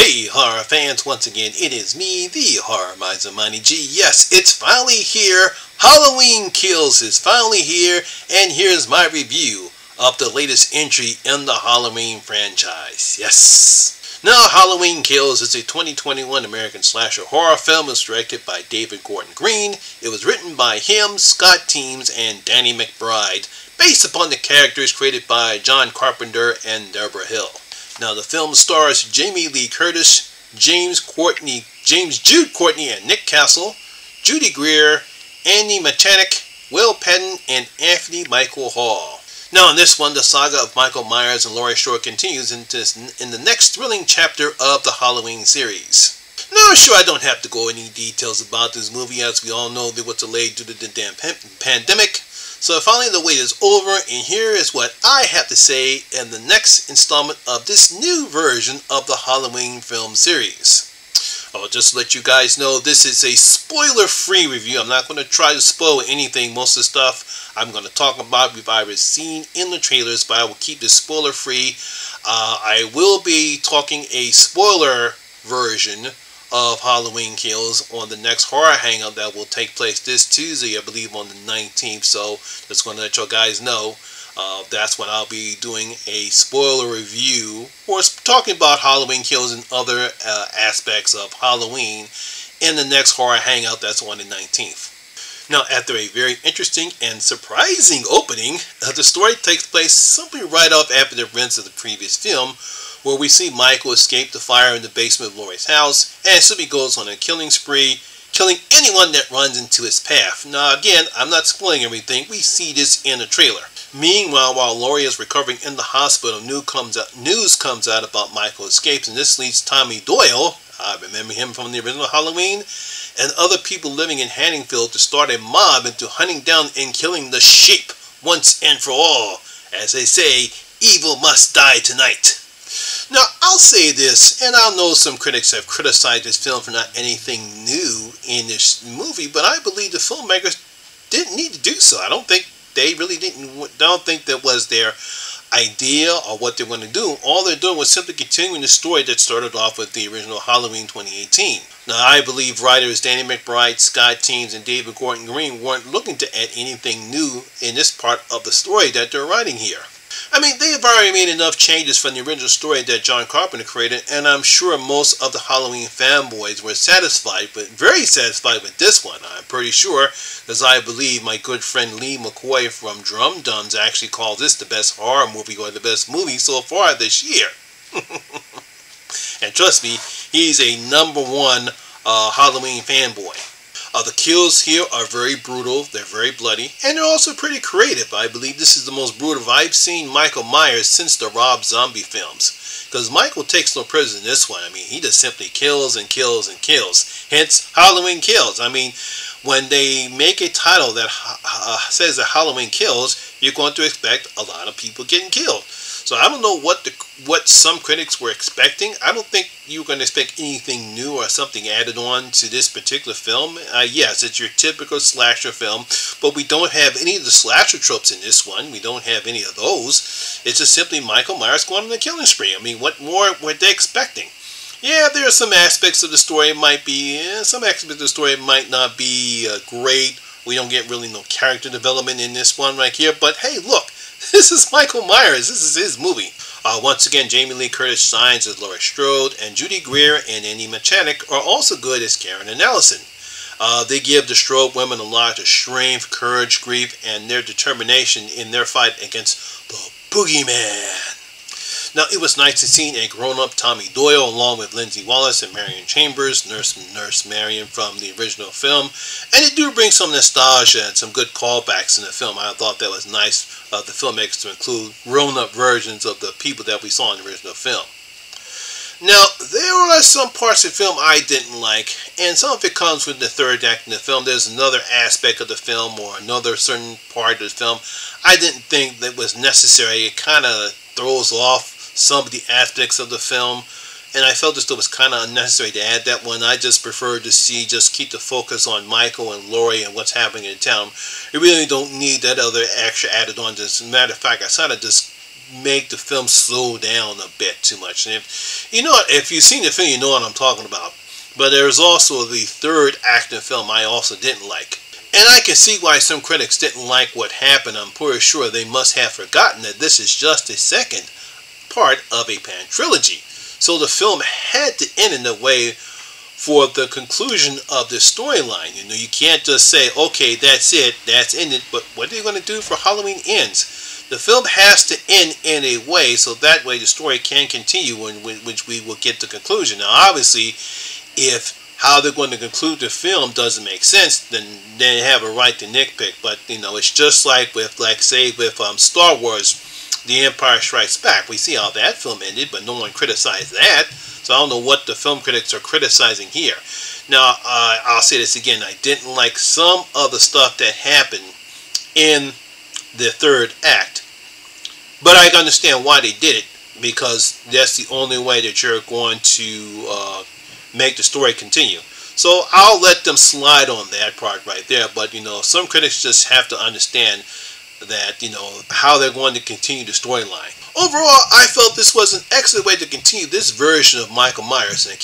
Hey horror fans, once again it is me, the Horror Miser Money G. Yes, it's finally here. Halloween Kills is finally here, and here's my review of the latest entry in the Halloween franchise. Yes. Now, Halloween Kills is a 2021 American slasher horror film. It's directed by David Gordon Green. It was written by him, Scott Teems, and Danny McBride, based upon the characters created by John Carpenter and Deborah Hill. Now, the film stars Jamie Lee Curtis, James Jude Courtney, and Nick Castle, Judy Greer, Andy Mechanic, Will Patton, and Anthony Michael Hall. Now, in this one, the saga of Michael Myers and Laurie Strode continues in the next thrilling chapter of the Halloween series. Now, sure, I don't have to go into details about this movie, as we all know that was delayed due to the damn pandemic. So finally the wait is over, and here is what I have to say in the next installment of this new version of the Halloween film series. I'll just let you guys know this is a spoiler-free review. I'm not going to try to spoil anything. Most of the stuff I'm going to talk about we've already seen in the trailers, but I will keep this spoiler-free. I will be talking a spoiler version of Halloween Kills on the next horror hangout that will take place this Tuesday, I believe on the 19th. So just want to let you guys know that's when I'll be doing a spoiler review or talking about Halloween Kills and other aspects of Halloween in the next horror hangout that's on the 19th. Now, after a very interesting and surprising opening, the story takes place simply right off after the events of the previous film, where we see Michael escape the fire in the basement of Laurie's house, and simply goes on a killing spree, killing anyone that runs into his path. Now again, I'm not spoiling everything, we see this in the trailer. Meanwhile, while Laurie is recovering in the hospital, news comes out about Michael escapes, and this leads Tommy Doyle, I remember him from the original Halloween, and other people living in Haddonfield to start a mob into hunting down and killing the sheep once and for all. As they say, evil must die tonight. Now, I'll say this, and I know some critics have criticized this film for not anything new in this movie, but I believe the filmmakers didn't need to do so. I don't think they really didn't. I don't think that was their idea or what they want to do. All they're doing was simply continuing the story that started off with the original Halloween 2018. Now, I believe writers Danny McBride, Scott Teems, and David Gordon Green weren't looking to add anything new in this part of the story that they're writing here. I mean, they have already made enough changes from the original story that John Carpenter created, and I'm sure most of the Halloween fanboys were satisfied, but very satisfied with this one. I'm pretty sure, because I believe my good friend Lee McCoy from Drum Duns actually calls this the best horror movie or the best movie so far this year. And trust me, he's a #1 Halloween fanboy. The kills here are very brutal, they're very bloody, and they're also pretty creative. I believe this is the most brutal I've seen Michael Myers since the Rob Zombie films. Because Michael takes no prisoners in this one. I mean, he just simply kills and kills and kills. Hence, Halloween Kills. I mean, when they make a title that says that Halloween Kills, you're going to expect a lot of people getting killed. So I don't know what some critics were expecting. I don't think you're going to expect anything new or something added on to this particular film. Yes, it's your typical slasher film, but we don't have any of the slasher tropes in this one. We don't have any of those. It's just simply Michael Myers going on a killing spree. I mean, what more were they expecting? Yeah, there are some aspects of the story might not be great. We don't get really no character development in this one right here, but hey, look. This is Michael Myers. This is his movie. Once again, Jamie Lee Curtis shines as Laurie Strode, and Judy Greer and Andy Mechanic are also good as Karen and Allison. They give the Strode women a lot of strength, courage, grief, and their determination in their fight against the Boogeyman. Now, it was nice to see a grown-up Tommy Doyle along with Lindsay Wallace and Marion Chambers, Nurse Marion from the original film. And it do bring some nostalgia and some good callbacks in the film. I thought that was nice of the filmmakers to include grown-up versions of the people that we saw in the original film. Now, there are some parts of the film I didn't like, and some of it comes with the third act in the film. There's another aspect of the film or another certain part of the film I didn't think that was necessary. It kind of throws off some of the aspects of the film, and I felt as though it was kind of unnecessary to add that one. I just prefer to keep the focus on Michael and Laurie and what's happening in town. You really don't need that other extra added on. As a matter of fact, I sort of just make the film slow down a bit too much. And if you've seen the film, you know what I'm talking about. But there's also the third act of the film I also didn't like. And I can see why some critics didn't like what happened. I'm pretty sure they must have forgotten that this is just the second part of a trilogy. So the film had to end in a way for the conclusion of the storyline. You can't just say, okay, that's it, that's ended, but what are you going to do for Halloween Ends? The film has to end in a way so that way the story can continue, which we will get the conclusion. Now, obviously, if how they're going to conclude the film doesn't make sense, then they have a right to nitpick. But it's just like with, Star Wars, The Empire Strikes Back. We see how that film ended, but no one criticized that. So I don't know what the film critics are criticizing here. Now, I'll say this again. I didn't like some of the stuff that happened in the third act. But I understand why they did it, because that's the only way that you're going to make the story continue. So I'll let them slide on that part right there. But, some critics just have to understand that, how they're going to continue the storyline. Overall, I felt this was an excellent way to continue this version of Michael Myers, and I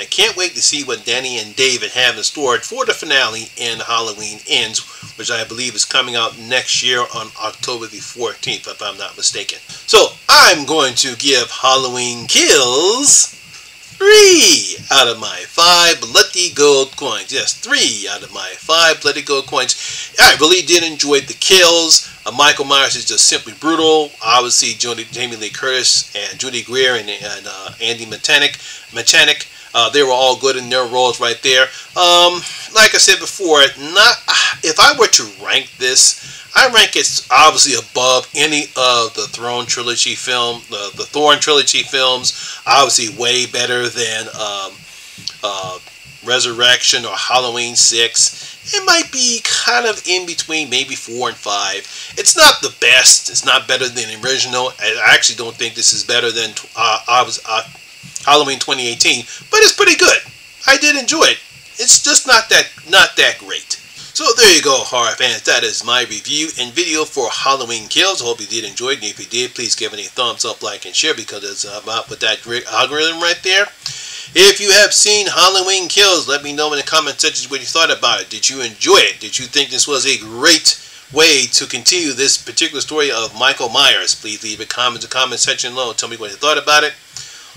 can't wait to see what Danny and David have in store for the finale in Halloween Ends, which I believe is coming out next year on October the 14th, if I'm not mistaken. So, I'm going to give Halloween Kills 3 out of my 5 bloody gold coins. Yes, 3 out of my 5 bloody gold coins. I really did enjoy the kills. Michael Myers is just simply brutal. Obviously, Jamie Lee Curtis and Judy Greer and Andy Mechanic, they were all good in their roles right there. Like I said before, if I were to rank this, I rank it obviously above any of the Thorn trilogy films. Obviously, way better than Resurrection or Halloween 6. It might be kind of in between, maybe 4 and 5. It's not the best. It's not better than the original. I actually don't think this is better than Halloween 2018, but it's pretty good. I did enjoy it. It's just not that great. So there you go, horror fans. That is my review and video for Halloween Kills. I hope you did enjoy it. And if you did, please give it a thumbs up, like, and share, because it's about with that great algorithm right there. If you have seen Halloween Kills, let me know in the comment section what you thought about it. Did you enjoy it? Did you think this was a great way to continue this particular story of Michael Myers? Please leave a comment in the comment section below and tell me what you thought about it.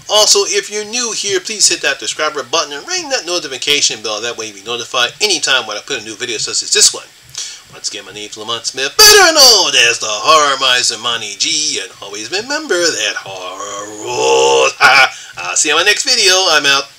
Also, if you're new here, please hit that subscriber button and ring that notification bell. That way you'll be notified anytime when I put a new video such as this one. Once again, my name is Lamont Smith, better known as the Horror Miser Money G, and always remember that horror rules. I'll see you on my next video. I'm out.